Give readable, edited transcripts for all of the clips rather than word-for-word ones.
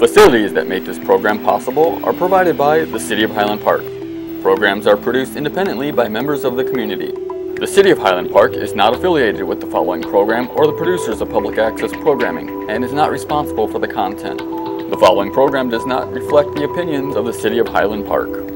Facilities that make this program possible are provided by the City of Highland Park. Programs are produced independently by members of the community. The City of Highland Park is not affiliated with the following program or the producers of public access programming and is not responsible for the content. The following program does not reflect the opinions of the City of Highland Park.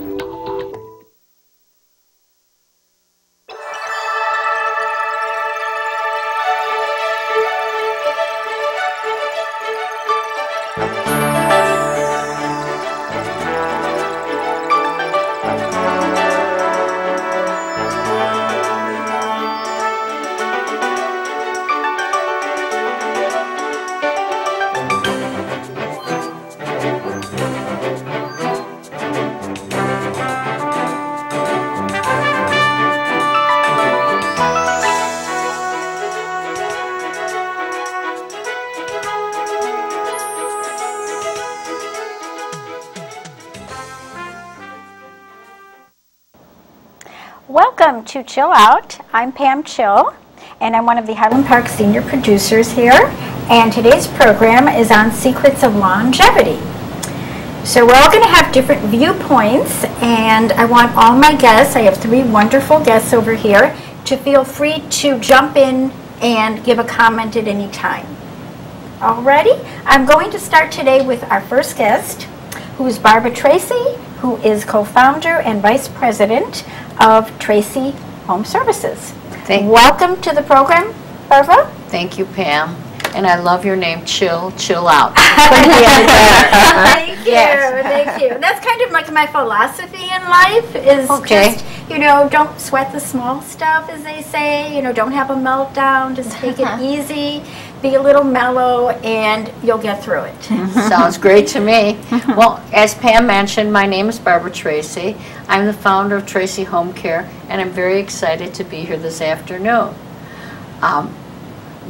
Welcome to Chill Out. I'm Pam Chill, and I'm one of the Highland Park senior producers here. And today's program is on secrets of longevity. So we're all going to have different viewpoints, and I want all my guests, I have 3 wonderful guests over here, to feel free to jump in and give a comment at any time. Alrighty, I'm going to start today with our first guest, who is Barbara Traycee, who is co-founder and vice president of Traycee Home Services. Welcome to the program, Barbara. Thank you, Pam. And I love your name, Chill Out. Thank you, thank you. That's kind of like my philosophy in life is just, you know, don't sweat the small stuff, as they say. You know, don't have a meltdown. Just take it easy, be a little mellow, and you'll get through it. Sounds great to me. Well, as Pam mentioned, my name is Barbara Traycee. I'm the founder of Traycee Home Care, and I'm very excited to be here this afternoon.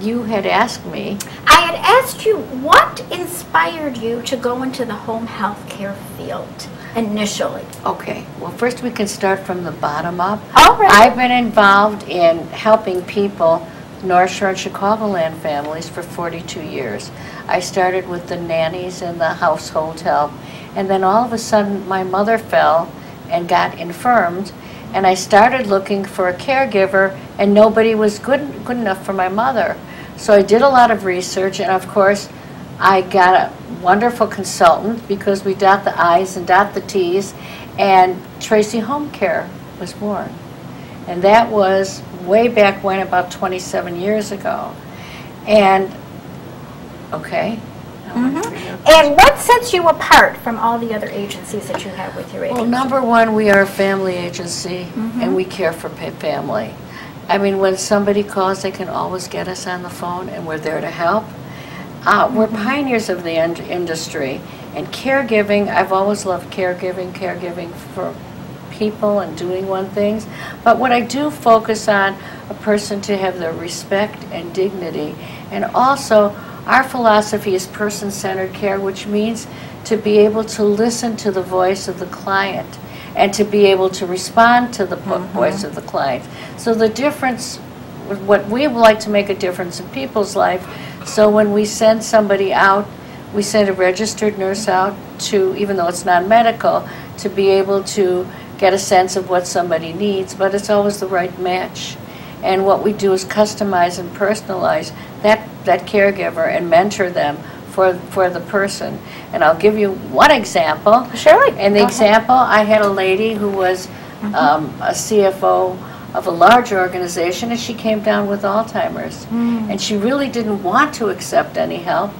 You had asked me. I had asked you what inspired you to go into the home health care field initially. Okay, well, first we can start from the bottom up. All right. I've been involved in helping people, North Shore and Chicagoland families, for 42 years. I started with the nannies and the household help, and then all of a sudden my mother fell and got infirmed, and I started looking for a caregiver, and nobody was good enough for my mother. So I did a lot of research, and of course I got a wonderful consultant because we dot the I's and dot the T's, and Traycee Home Care was born. And that was way back when, about 27 years ago. And, okay. And what sets you apart from all the other agencies that you have with your agency? Well, number one, we are a family agency, and we care for family. I mean, when somebody calls, they can always get us on the phone, and we're there to help. We're pioneers of the industry. And caregiving, I've always loved caregiving for people and doing things. But what I do focus on, a person to have the respect and dignity. And also, our philosophy is person-centered care, which means to be able to listen to the voice of the client and to be able to respond to the voice of the client. So the difference, what we would like to make a difference in people's life, so when we send somebody out, we send a registered nurse out to, even though it's not medical, to be able to get a sense of what somebody needs, but it's always the right match. And what we do is customize and personalize that caregiver and mentor them for the person. And I'll give you one example. Surely. In the example, I had a lady who was a CFO of a large organization, and she came down with Alzheimer's. And she really didn't want to accept any help,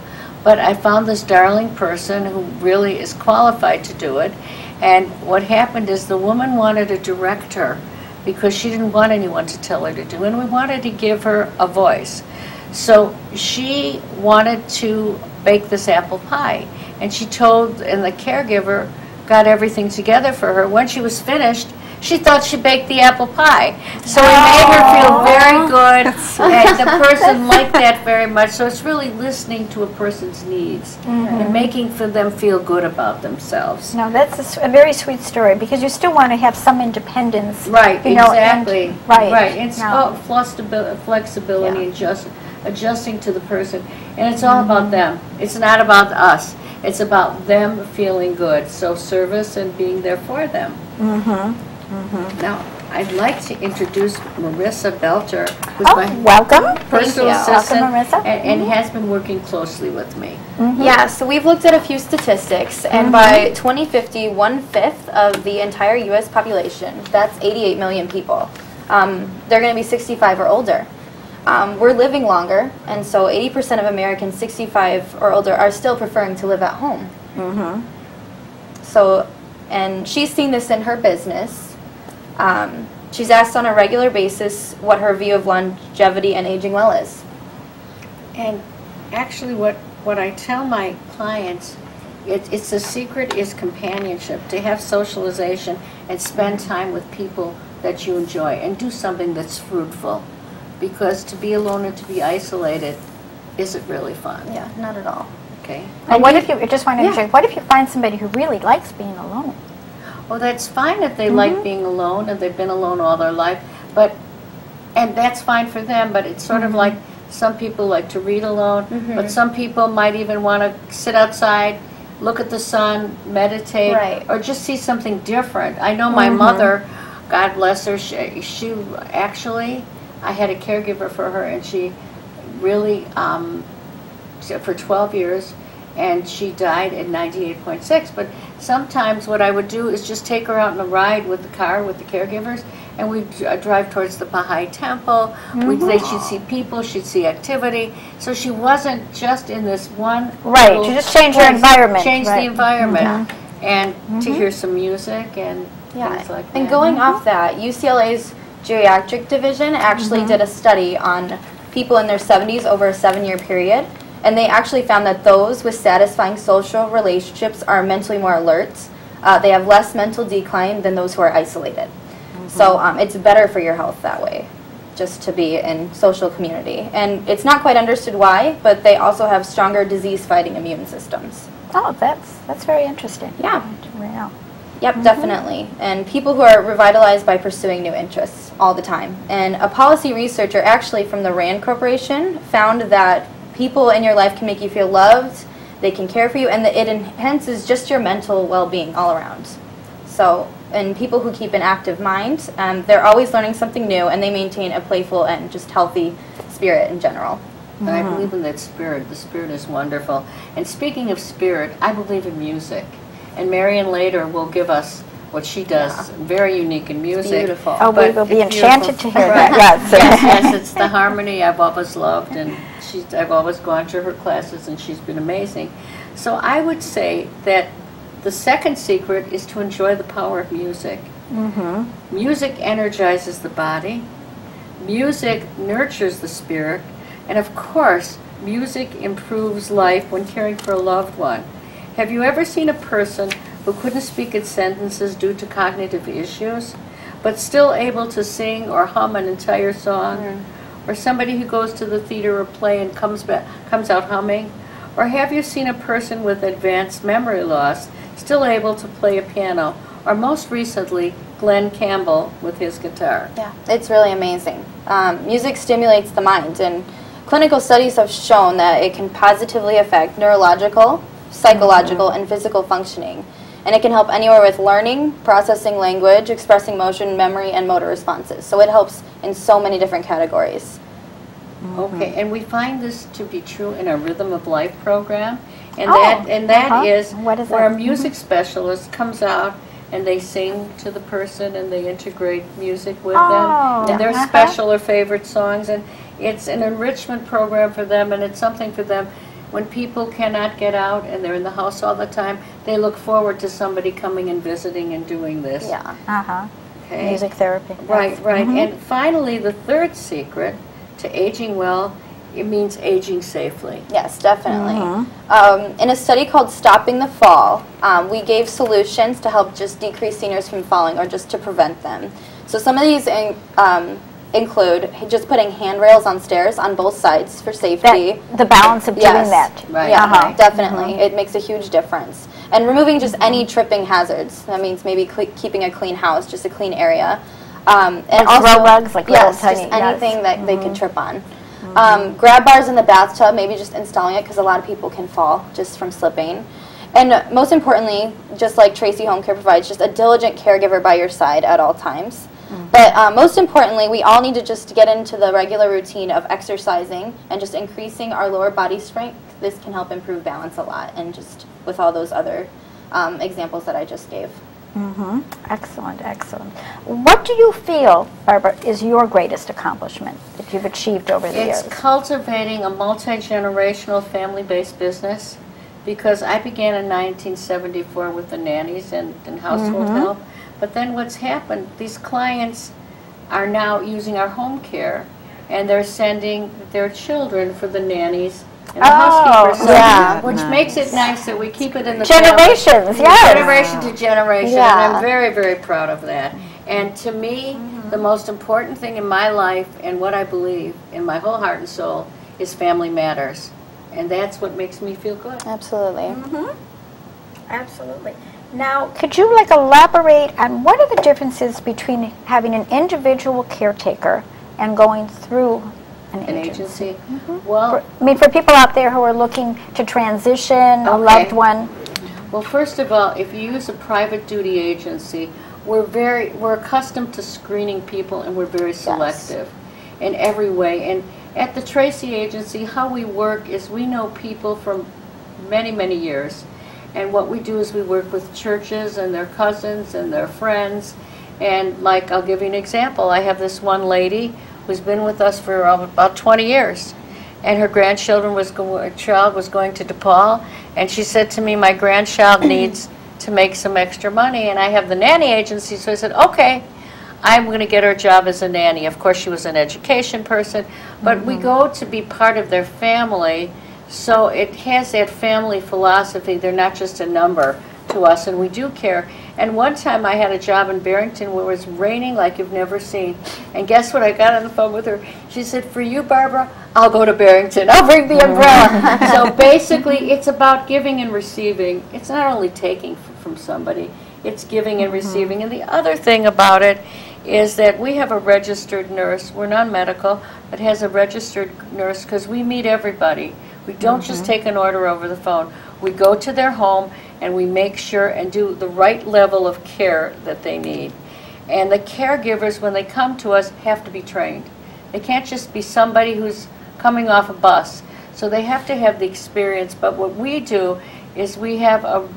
but I found this darling person who really is qualified to do it. And what happened is the woman wanted a director because she didn't want anyone to tell her to do, and we wanted to give her a voice. So she wanted to bake this apple pie, and she told, and the caregiver got everything together for her. When she was finished, she thought she baked the apple pie. So it made her feel very good, and the person liked that very much. So it's really listening to a person's needs and making for them feel good about themselves. No, that's a very sweet story, because you still want to have some independence. Right, you know, exactly. And, right. It's flexibility and just adjusting to the person. And it's all about them. It's not about us. It's about them feeling good. So service and being there for them. Now, I'd like to introduce Marissa Boelter, who's my welcome. personal assistant, Welcome, Marissa. and has been working closely with me. Yeah, so we've looked at a few statistics, and by 2050, 1/5 of the entire U.S. population, that's 88 million people, they're going to be 65 or older. We're living longer, and so 80% of Americans 65 or older are still preferring to live at home. So, and she's seen this in her business. She's asked on a regular basis what her view of longevity and aging well is. And actually what I tell my clients, it's the secret is companionship, to have socialization and spend time with people that you enjoy and do something that's fruitful. Because to be alone and to be isolated isn't really fun. Yeah, not at all. Okay. And what if you, I just want to check, what if you find somebody who really likes being alone? Well, that's fine if they like being alone and they've been alone all their life, and that's fine for them, but it's sort of like some people like to read alone, but some people might even want to sit outside, look at the sun, meditate, or just see something different. I know my mother, God bless her, she actually, I had a caregiver for her, and she really, for 12 years, and she died at 98.6. But sometimes what I would do is just take her out on a ride with the car with the caregivers, and we'd drive towards the Baha'i temple. She'd see people, she'd see activity. So she wasn't just in this one Right, you just change your environment. Change the environment, and to hear some music and things like that. And going off that, UCLA's geriatric division actually did a study on people in their 70s over a 7-year period. And they actually found that those with satisfying social relationships are mentally more alert. They have less mental decline than those who are isolated. So it's better for your health that way, just to be in social community. And it's not quite understood why, but they also have stronger disease-fighting immune systems. Oh, that's very interesting. Yeah. Wow. Yep, definitely. And people who are revitalized by pursuing new interests all the time. And a policy researcher actually from the RAND Corporation found that people in your life can make you feel loved, they can care for you, and it enhances just your mental well-being all around. So, and people who keep an active mind, they're always learning something new, and they maintain a playful and just healthy spirit in general. And I believe in that spirit. The spirit is wonderful. And speaking of spirit, I believe in music. And Marian later will give us what she does, very unique in music. Beautiful. Oh, we will be enchanted to hear that. Yes. Yes, it's the harmony I've always loved, and I've always gone to her classes, and she's been amazing. So I would say that the second secret is to enjoy the power of music. Music energizes the body. Music nurtures the spirit. And of course, music improves life when caring for a loved one. Have you ever seen a person who couldn't speak in sentences due to cognitive issues, but still able to sing or hum an entire song? Or somebody who goes to the theater or play and comes out humming? Or have you seen a person with advanced memory loss still able to play a piano? Or most recently, Glenn Campbell with his guitar. Yeah, it's really amazing. Music stimulates the mind, and clinical studies have shown that it can positively affect neurological, psychological, and physical functioning. And it can help anywhere with learning, processing language, expressing motion, memory, and motor responses. So it helps in so many different categories. Okay, and we find this to be true in our Rhythm of Life program. And that is where a music specialist comes out and they sing to the person and they integrate music with them. And their special or favorite songs. And it's an enrichment program for them, and it's something for them. When people cannot get out and they're in the house all the time, they look forward to somebody coming and visiting and doing this. Yeah. Okay. Music therapy. Right. And finally, the third secret to aging well, it means aging safely. Yes, definitely. In a study called Stopping the Fall, we gave solutions to help just decrease seniors from falling or just to prevent them. So some of these include just putting handrails on stairs on both sides for safety. The balance of doing that. Right. Yeah, definitely. It makes a huge difference. And removing just any tripping hazards. That means maybe keeping a clean house, just a clean area. And also throw rugs, like little tiny, just anything that they could trip on. Grab bars in the bathtub, maybe just installing it because a lot of people can fall just from slipping. And most importantly, just like Traycee Home Care provides, just a diligent caregiver by your side at all times. But most importantly, we all need to just get into the regular routine of exercising and just increasing our lower body strength. This can help improve balance a lot, and just with all those other examples that I just gave. Excellent, excellent. What do you feel, Barbara, is your greatest accomplishment that you've achieved over the years? It's cultivating a multi-generational family-based business, because I began in 1974 with the nannies and household help. But then what's happened, these clients are now using our home care, and they're sending their children for the nannies and the housekeepers. So, yeah. which makes it nice that we keep it in the Generations, family, yes. generation to generation, Yeah. and I'm very, very proud of that. And to me, the most important thing in my life and what I believe in my whole heart and soul is family matters. And that's what makes me feel good. Absolutely. Absolutely. Now, could you elaborate on what are the differences between having an individual caretaker and going through an agency? Well, For people out there who are looking to transition a loved one. Well, first of all, if you use a private duty agency, we're accustomed to screening people, and we're very selective in every way. And at the Traycee agency, how we work is we know people from many, many years. And what we do is we work with churches and their cousins and their friends. And I'll give you an example. I have this one lady who's been with us for about 20 years. And her child was going to DePaul. And she said to me, my grandchild needs to make some extra money. And I have the nanny agency, so I said, okay, I'm going to get her a job as a nanny. Of course, she was an education person. But we go to be part of their family. So it has that family philosophy. They're not just a number to us, and we do care. And one time I had a job in Barrington where it was raining like you've never seen. And guess what? I got on the phone with her. She said, for you, Barbara, I'll go to Barrington. I'll bring the umbrella. So basically, it's about giving and receiving. It's not only taking from somebody. It's giving and receiving. And the other thing about it is that we have a registered nurse. We're non-medical, but has a registered nurse because we meet everybody. We don't just take an order over the phone. We go to their home and we make sure and do the right level of care that they need. And the caregivers, when they come to us, have to be trained. They can't just be somebody who's coming off a bus. So they have to have the experience. But what we do is we have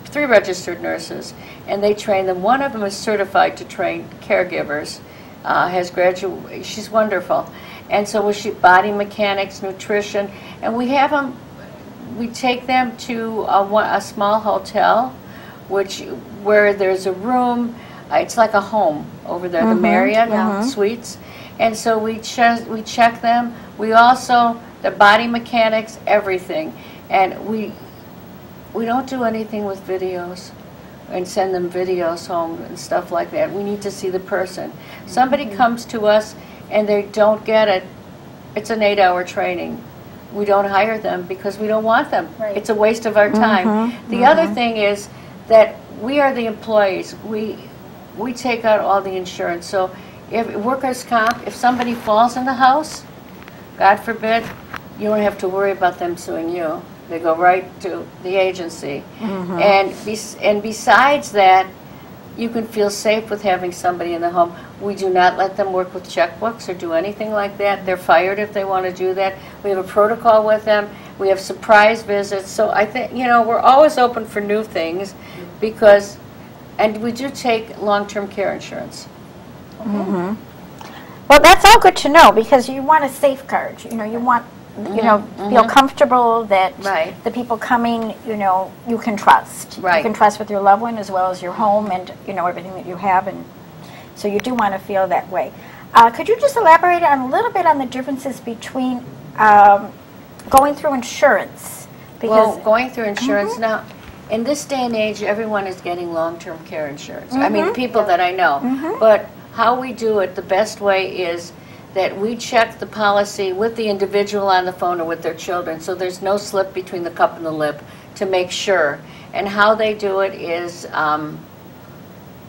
3 registered nurses, and they train them. One of them is certified to train caregivers, has graduated. She's wonderful. And so we shoot body mechanics, nutrition, and we have them. We take them to a small hotel, where there's a room. It's like a home over there, the Marian Suites. And so we check them. We also the body mechanics, everything, and we don't do anything with videos and send them videos home and stuff like that. We need to see the person. Somebody comes to us and they don't get it. It's an 8-hour training. We don't hire them because we don't want them. Right. It's a waste of our time. The other thing is that we are the employees. We take out all the insurance. So if workers' comp, if somebody falls in the house, God forbid, you don't have to worry about them suing you. They go right to the agency. And besides that, you can feel safe with having somebody in the home. We do not let them work with checkbooks or do anything like that. They're fired if they want to do that. We have a protocol with them. We have surprise visits. So I think, we're always open for new things and we do take long-term care insurance. Well, that's all good to know because you want a safeguard. You want feel comfortable that the people coming, you can trust. You can trust with your loved one as well as your home and, everything that you have. And so you do want to feel that way. Could you just elaborate a little bit on the differences between going through insurance? Well, going through insurance now, in this day and age, everyone is getting long-term care insurance. I mean, people that I know. But how we do it, the best way is that we check the policy with the individual on the phone or with their children, so there's no slip between the cup and the lip to make sure. And how they do it is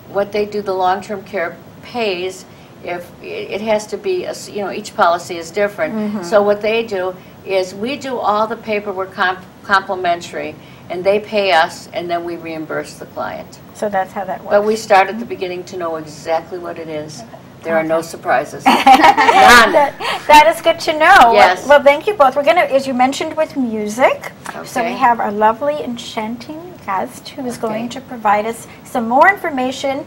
what they do, the long-term care pays, if it has to be, each policy is different. So what they do is we do all the paperwork complimentary, and they pay us, and then we reimburse the client. So that's how that works. But we start at the beginning to know exactly what it is. There are no surprises. None. That is good to know. Yes. Well, thank you both. We're going to, as you mentioned, with music. So we Okay. have our lovely, enchanting guest who is going to provide us some more information.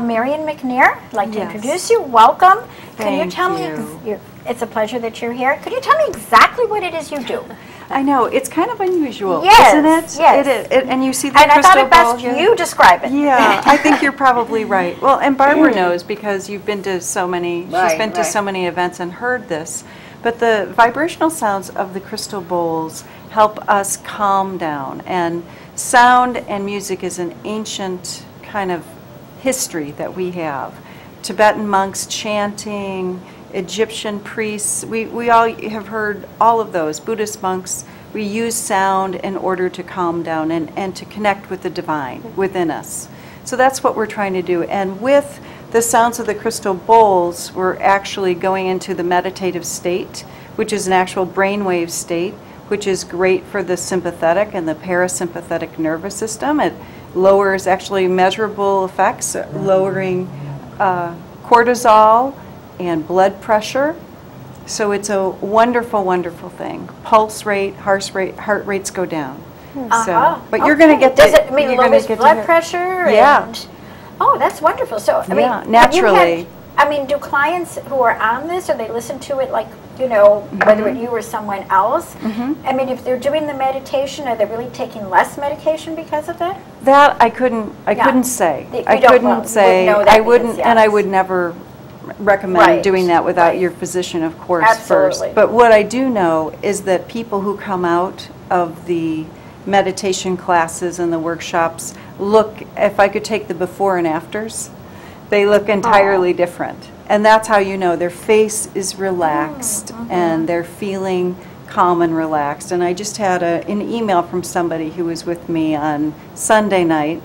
Marian McNair, I'd like to Yes. introduce you. Welcome. Can you Thank tell you. me, it's a pleasure that you're here. Could you tell me exactly what it is you do? I know, it's kind of unusual, Yes, isn't it? yes. It is. And you see the And I thought crystal it ball best here? you describe it. Yeah, I think you're probably right. Well, and Barbara knows because you've been to so many, she's Right, been to right. so many events and heard this. But the vibrational sounds of the crystal bowls help us calm down. And sound and music is an ancient kind of history that we have. Tibetan monks chanting, Egyptian priests, we all have heard all of those. Buddhist monks, we use sound in order to calm down and to connect with the divine within us. So that's what we're trying to do. And with the sounds of the crystal bowls, we're actually going into the meditative state, which is an actual brainwave state, which is great for the sympathetic and the parasympathetic nervous system. It lowers actually measurable effects, lowering cortisol and blood pressure. So it's a wonderful, wonderful thing. Pulse rate, heart rates go down. So, but you're going to get Does to, it mean you're gonna lowers get to blood hear- pressure? Yeah. And, oh, that's wonderful. So, I mean, Yeah, have you naturally. had- I mean, do clients who are on this, or they listen to it like, you know, whether it you or someone else, I mean, if they're doing the meditation, are they really taking less medication because of it? That I couldn't say. You I don't couldn't know- say. wouldn't know that I wouldn't, because, and I yes. would never recommend Right, doing that without right. your physician, of course, Absolutely. first. But what I do know is that people who come out of the meditation classes and the workshops look, if I could take the before and afters, they look entirely different. And that's how you know their face is relaxed and they're feeling calm and relaxed. And I just had an email from somebody who was with me on Sunday night,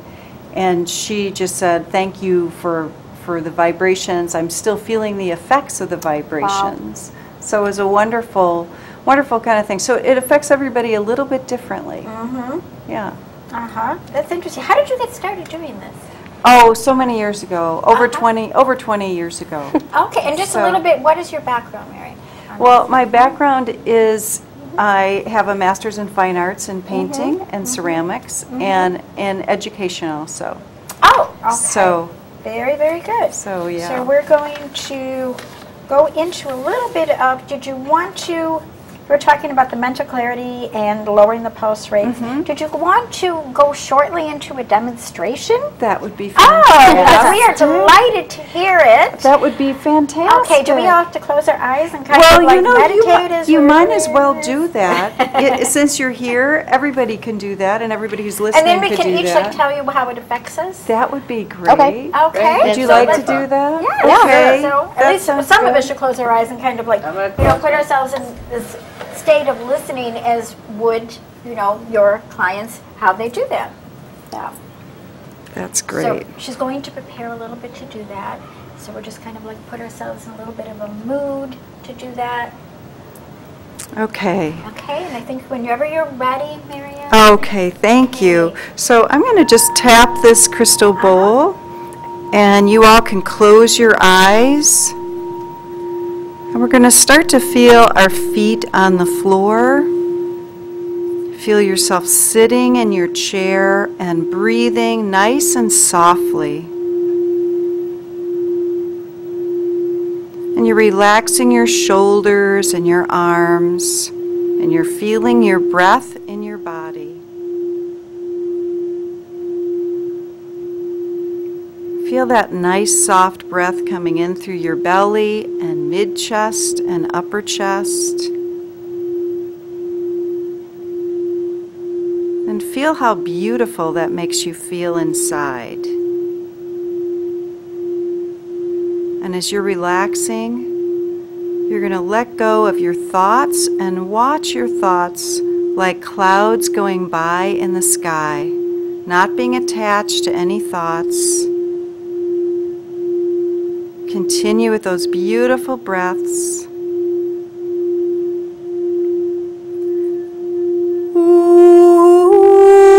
and she just said, thank you for the vibrations. I'm still feeling the effects of the vibrations. So it was a wonderful, wonderful kind of thing. So it affects everybody a little bit differently. Yeah. That's interesting. How did you get started doing this? Oh, so many years ago, over 20 years ago. Okay, and just a So- little bit, what is your background, Mary? Well, my background is I have a master's in fine arts in painting and ceramics and in education also. Oh, okay. So, Very, very good. So, yeah. So we're going to go into a little bit of, did you want to, we're talking about the mental clarity and lowering the pulse rate. Did you want to go shortly into a demonstration? that would be Oh, fantastic. we are delighted to hear it. That would be fantastic. Okay, do we all have to close our eyes and kind Well, of like you know, meditate as you we're might as doing well this? do that. Since you're here, everybody can do that, and everybody who's listening And then we could can do each that. like tell you how it affects us. That would be great. Okay. Would you So like to let's- do that? Yeah, Okay. so at That least sounds some of good. us should close our eyes and kind of like, I'm gonna you know, close put mine. ourselves in this state of listening as would, you know, your clients, how they do that. Yeah. That's So great. she's going to prepare a little bit to do that. So we're just kind of like put ourselves in a little bit of a mood to do that. Okay. Okay, and I think whenever you're ready, Marianne. Okay, thank you. So I'm going to just tap this crystal bowl, and you all can close your eyes. And we're going to start to feel our feet on the floor. Feel yourself sitting in your chair and breathing nice and softly. And you're relaxing your shoulders and your arms, and you're feeling your breath in your body. Feel that nice soft breath coming in through your belly and mid-chest and upper chest. And feel how beautiful that makes you feel inside. And as you're relaxing, you're going to let go of your thoughts and watch your thoughts like clouds going by in the sky, not being attached to any thoughts. Continue with those beautiful breaths. Ooh.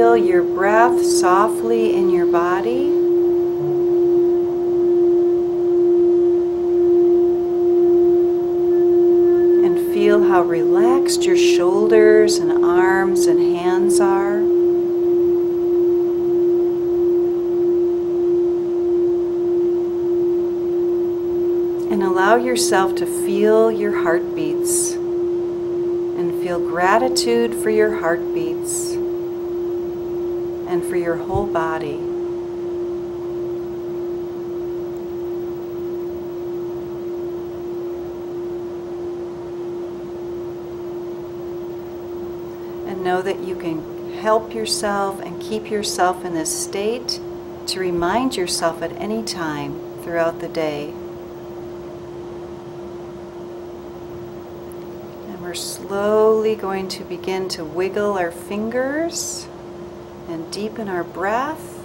feel your breath softly in your body. And feel how relaxed your shoulders and arms and hands are. And allow yourself to feel your heartbeats and feel gratitude for your heartbeats and for your whole body. And know that you can help yourself and keep yourself in this state to remind yourself at any time throughout the day. We're slowly going to begin to wiggle our fingers and deepen our breath.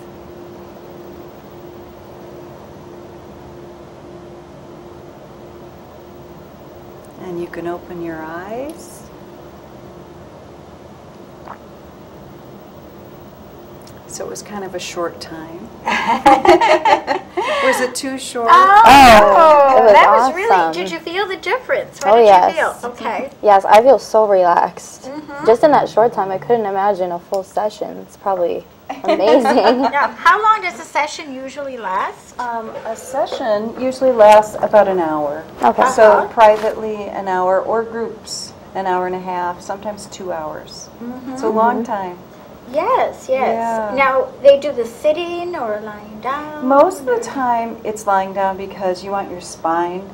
And you can open your eyes. So it was kind of a short time. Was it too short? Oh, it was that was awesome. really, did you feel the difference? What Oh, did yes. you feel? Okay. Yes, I feel so relaxed. Just in that short time, I couldn't imagine a full session. It's probably amazing. Now, how long does a session usually last? A session usually lasts about an hour. Okay. So privately an hour, or groups an hour and a half, sometimes 2 hours. It's a long time. Yes, yes. Yeah. Now, they do the sitting or lying down? Most of the time it's lying down because you want your spine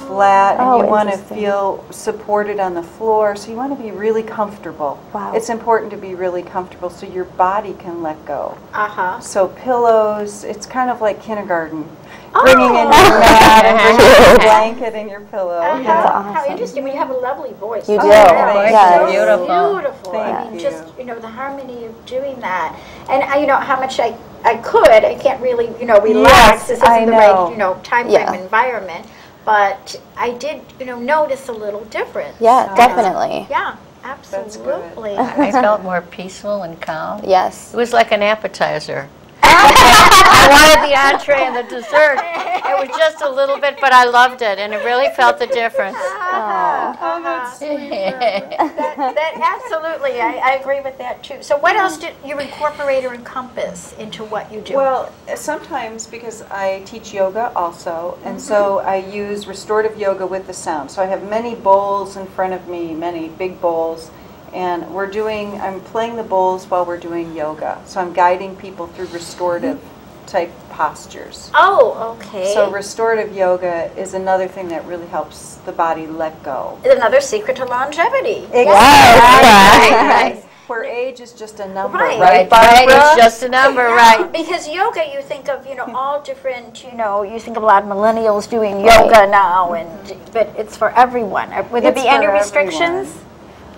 flat and Oh, you want to interesting. feel supported on the floor, so you want to be really comfortable. Wow. It's important to be really comfortable so your body can let go. Uh-huh. So pillows, it's kind of like kindergarten. Oh. Bringing in your mat and bringing your blanket and your pillow. Uh-huh. Yeah. How interesting. Well, you have a lovely voice. You do. thank Yes. you. Beautiful. Beautiful. Thank I mean, you. just, the harmony of doing that. And, how much I could. I can't really, relax. Yes, This I isn't the know. right, time frame Yeah. environment. But I did, notice a little difference. Yeah, definitely. Yeah, That's good. absolutely. I felt more peaceful and calm. Yes. It was like an appetizer. I wanted the entree and the dessert. It was just a little bit, but I loved it, and it really felt the difference. That absolutely, I agree with that too. So what else did you incorporate or encompass into what you do? Well, sometimes because I teach yoga also, and so I use restorative yoga with the sound. So I have many bowls in front of me, many big bowls, and I'm playing the bowls while we're doing yoga. So I'm guiding people through restorative type postures. Oh, okay. So restorative yoga is another thing that really helps the body let go. Another secret to longevity. Right. Where age is just a number, Right. right, Right, Barbara? it's just a number, right? Because yoga, you think of, all different, you think of a lot of millennials doing yoga now, but it's for everyone. Would there It's be any for restrictions? everyone.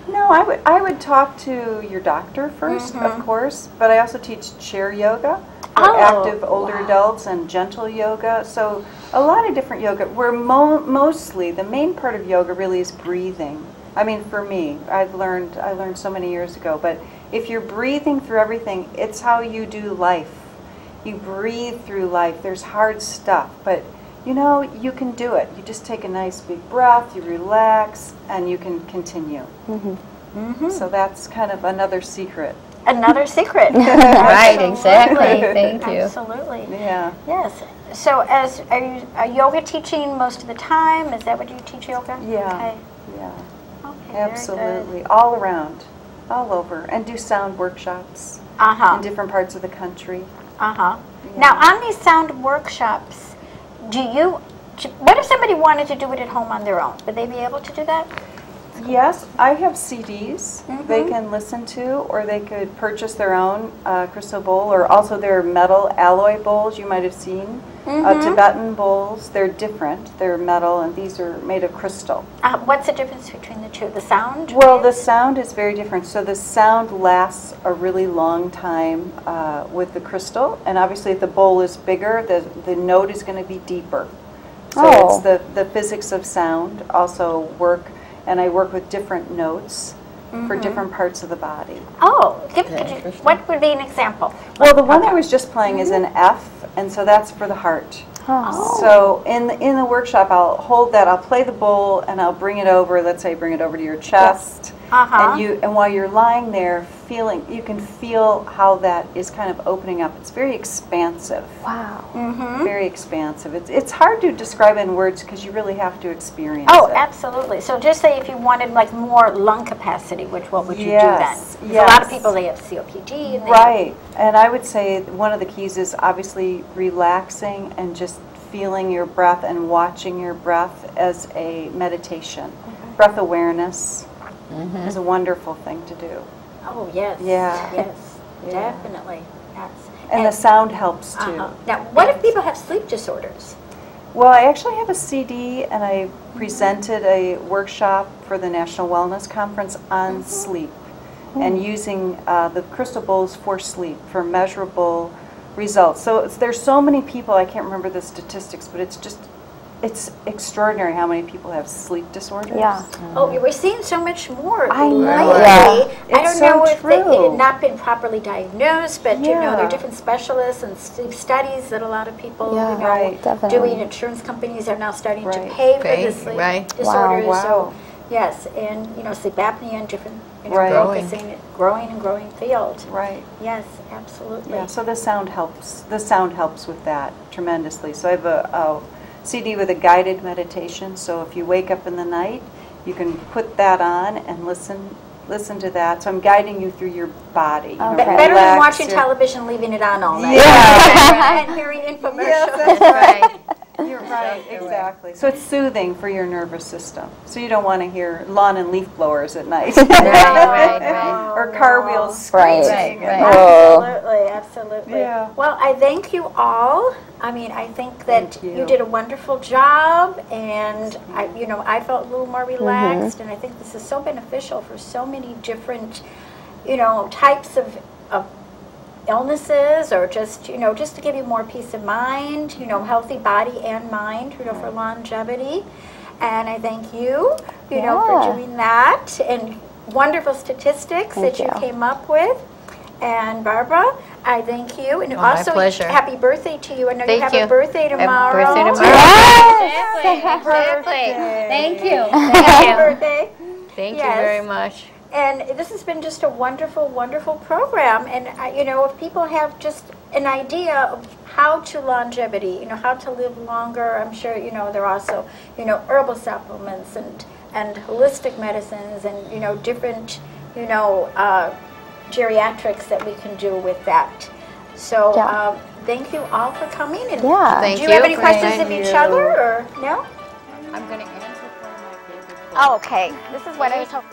No, I would talk to your doctor first, of course, but I also teach chair yoga for active older adults and gentle yoga. So a lot of different yoga. Where mostly the main part of yoga really is breathing. I mean, for me, I learned so many years ago, but if you're breathing through everything, it's how you do life. You breathe through life. There's hard stuff, but you can do it. You just take a nice big breath, you relax, and you can continue. So that's kind of another secret. Another secret. Right, exactly. Thank you. Absolutely. Yeah. Yes. So are you yoga teaching most of the time? Is that what you teach yoga? Yeah. Okay. Yeah. Okay, very good. Absolutely. All around. All over. And do sound workshops Uh-huh. in different parts of the country. Uh-huh. Now, on these sound workshops, what if somebody wanted to do it at home on their own? Would they be able to do that? Yes, I have CDs they can listen to, or they could purchase their own crystal bowl, or also their metal alloy bowls you might have seen. Tibetan bowls, they're different. They're metal, and these are made of crystal. What's the difference between the two? The sound? Well, the sound is very different. So the sound lasts a really long time with the crystal, and obviously if the bowl is bigger, the note is going to be deeper. So it's the physics of sound also work, and I work with different notes for different parts of the body. Oh, what would be an example? Well, the one I was just playing is an F, and so that's for the heart. Oh. So in the workshop, I'll hold that, I'll play the bowl, and I'll bring it over, let's say bring it over to your chest. And while you're lying there feeling, you can feel how that is kind of opening up. It's very expansive. Wow. Very expansive. It's hard to describe in words because you really have to experience Oh, it. absolutely. So just say if you wanted like more lung capacity, what would you do then? Yes, 'Cause a lot of yes. people, they have COPD. And they Right. And I would say one of the keys is obviously relaxing and just feeling your breath and watching your breath as a meditation. Breath awareness is a wonderful thing to do. Oh, yes. Yeah. Yes, Yeah. definitely. Yes. And the sound helps too. Now, what if people have sleep disorders? Well, I actually have a CD, and I presented a workshop for the National Wellness Conference on sleep and using the crystal bowls for sleep for measurable results. So there's so many people, I can't remember the statistics, but it's extraordinary how many people have sleep disorders. Yeah. Oh, we're seeing so much more I know. lately. Yeah. I It's don't know so if it true. had not been properly diagnosed, but you know, there Yeah. are different specialists and sleep studies that a lot of people, Yeah, you know, right. Definitely. doing. Insurance companies are now starting to Right. pay for Pay, the sleep right. disorders. Wow. So, yes, and you know, sleep apnea and different, you know, Right. focusing, growing and growing field. Right. Yes, absolutely. Yeah, so the sound helps. The sound helps with that tremendously. So I have a CD with a guided meditation. So if you wake up in the night, you can put that on and listen to that. So I'm guiding you through your body. You know, Okay. Better than relax watching your- television, leaving it on all night. Yeah. And hearing infomercials. Yes, that's right. You're right, exactly. So it's soothing for your nervous system. So you don't want to hear lawn and leaf blowers at night. right. Or car wheels Right. screeching. Right. Absolutely, absolutely. Yeah. Well, I thank you all. I mean, I think that Thank you. you did a wonderful job, and I felt a little more relaxed, and I think this is so beneficial for so many different, types of illnesses, or just to give you more peace of mind, healthy body and mind, for longevity. And I thank you, for Yeah. doing that, and wonderful statistics Thank that you you. came up with. And Barbara, I thank you, and my also pleasure. happy birthday to you. I know you Thank have you. a birthday tomorrow. birthday tomorrow. Exactly. Thank you. Happy birthday. Thank you Yes. very much. And this has been just a wonderful, wonderful program. And, if people have just an idea of how to longevity, how to live longer, I'm sure, there are also, herbal supplements and holistic medicines and, different, geriatrics that we can do with that. So Yeah. thank you all for coming. And Yeah. Thank do you have any for questions of inviting each you. other, or no? I'm going to answer one of my favorite Oh, okay. This is what I was hoping.